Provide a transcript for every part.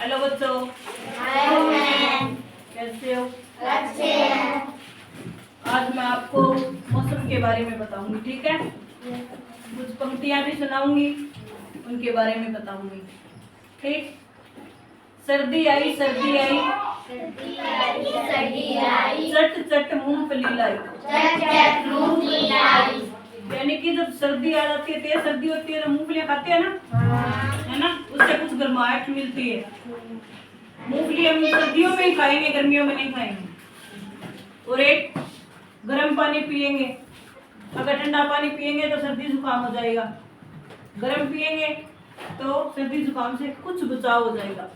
Hello बच्चों। Hello ma'am. कैसे हो? अच्छे हैं। आज मैं आपको मौसम के बारे में बताऊंगी, ठीक है? कुछ पंक्तियां भी सुनाऊंगी, उनके बारे में बताऊंगी, ठीक? सर्दी आई सर्दी आई, सर्दी आई सर्दी आई, चट चट मूंगफली लाई। चट चट मूंगफली लाई। यानी कि जब सर्दी आ जाती है, तेज सर्दी होती है, तो मूंगफलियां खाते हैं ना, है ना? उससे कुछ गर्माहट मिलती है। मूंगफली हम सर्दियों में ही खाएंगे, गर्मियों में नहीं खाएंगे। और एक गर्म पानी पिएंगे। अगर ठंडा पानी पिएंगे तो सर्दी जुकाम हो जाएगा, गर्म पिएंगे तो सर्दी जुकाम से कुछ बचाव हो जाएगा।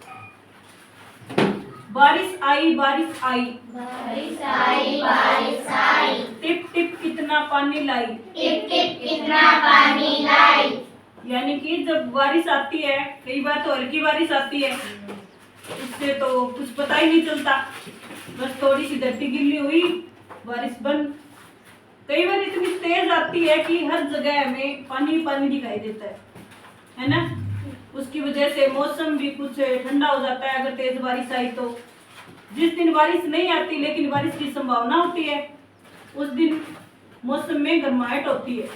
बारिश आई बारिश आई, बारिश आई बारिश आई, टिप टिप कितना पानी लाई। टिप टिप कितना पानी लाई। यानी कि जब बारिश आती है, कई बार तो हल्की बारिश आती है, उससे तो कुछ पता ही नहीं चलता, बस थोड़ी सी धरती गिल्ली हुई, बारिश बंद। कई बार इतनी तेज आती है कि हर जगह हमें पानी पानी दिखाई देता है ना? उसकी वजह से मौसम भी कुछ ठंडा हो जाता है अगर तेज बारिश आई तो। जिस दिन बारिश नहीं आती लेकिन बारिश की संभावना होती है, उस दिन मौसम में गर्माहट होती है,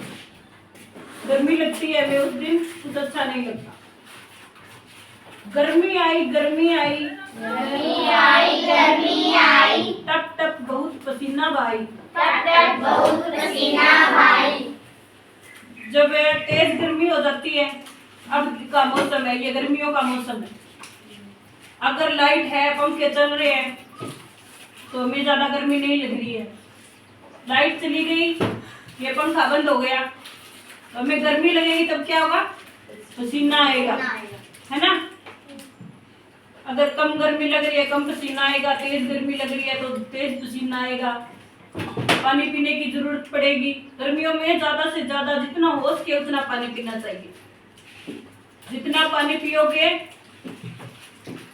गर्मी लगती है, हमें उस दिन कुछ अच्छा नहीं लगता। गर्मी आई गर्मी आई, गर्मी आई गर्मी आई, टप टप बहुत पसीना बहाई। टप टप बहुत पसीना बहाई। जब तेज गर्मी हो जाती है, अब का मौसम है, ये गर्मियों का मौसम है। अगर लाइट है, पंखे चल रहे हैं, तो हमें ज्यादा गर्मी नहीं लग रही है। लाइट चली गई, ये पंखा बंद हो गया, तो हमें गर्मी लगेगी, तब क्या होगा? पसीना आएगा, है ना? अगर कम गर्मी लग रही है, कम पसीना आएगा। तेज गर्मी लग रही है तो तेज पसीना आएगा। पानी पीने की जरूरत पड़ेगी। गर्मियों में ज्यादा से ज्यादा जितना हो सके उतना पानी पीना चाहिए। जितना पानी पियोगे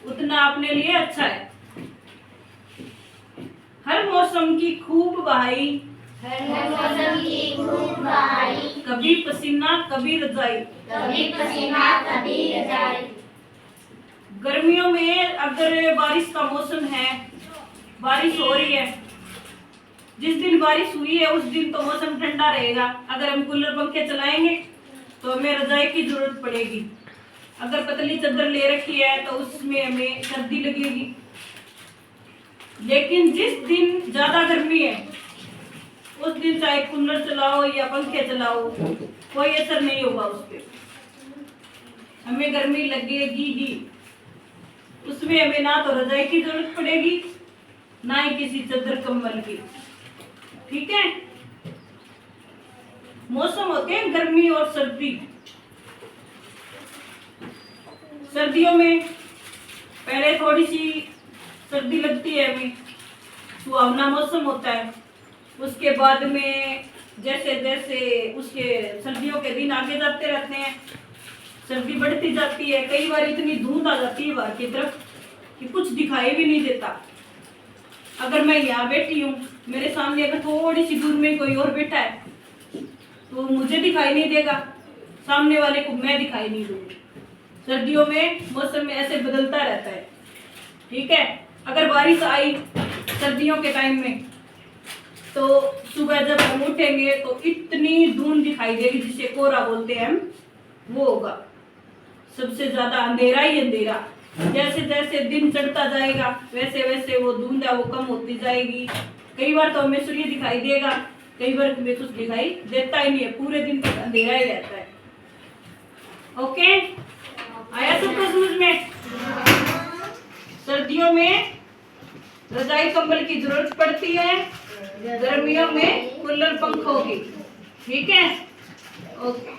उतना अपने लिए अच्छा है। हर मौसम की खूब बहाई, हर मौसम की खूब बहाई, कभी पसीना कभी रजाई। कभी पसीना कभी रजाई। गर्मियों में अगर बारिश का मौसम है, बारिश हो रही है, जिस दिन बारिश हुई है उस दिन तो मौसम ठंडा रहेगा। अगर हम कूलर पंखे चलाएंगे तो हमें रजाई की जरूरत पड़ेगी। अगर पतली चादर ले रखी है तो उसमें हमें सर्दी लगेगी। लेकिन जिस दिन ज्यादा गर्मी है, उस दिन चाहे कूलर चलाओ या पंखे चलाओ, कोई असर नहीं होगा उस पर, हमें गर्मी लगेगी ही। उसमें हमें ना तो रजाई की जरूरत पड़ेगी, ना ही किसी चादर कंबल की, ठीक है? मौसम होते हैं गर्मी और सर्दी। सर्दियों में पहले थोड़ी सी सर्दी लगती है, हमें सुहावना मौसम होता है। उसके बाद में जैसे जैसे उसके सर्दियों के दिन आगे जाते रहते हैं, सर्दी बढ़ती जाती है। कई बार इतनी धुंध आ जाती है बाहर की तरफ कि कुछ दिखाई भी नहीं देता। अगर मैं यहाँ बैठी हूँ, मेरे सामने अगर थोड़ी सी दूर में कोई और बैठा है तो मुझे दिखाई नहीं देगा, सामने वाले को मैं दिखाई नहीं दूंगी। सर्दियों में मौसम में ऐसे बदलता रहता है, ठीक है? अगर बारिश आई सर्दियों के टाइम में तो सुबह जब हम उठेंगे तो इतनी धुंध दिखाई देगी, जिसे कोहरा बोलते हैं हम, वो होगा। सबसे ज्यादा अंधेरा ही अंधेरा। जैसे जैसे दिन चढ़ता जाएगा वैसे वैसे वो धुंध है वो कम होती जाएगी। कई बार तो हमें सूर्य दिखाई देगा, कई बार हमें कुछ दिखाई देता ही नहीं है, पूरे दिन तक अंधेरा ही रहता है। ओके, आया सबको समझ में? सर्दियों में रजाई कंबल की जरूरत पड़ती है, गर्मियों में कूलर पंखों की, ठीक है? ओके।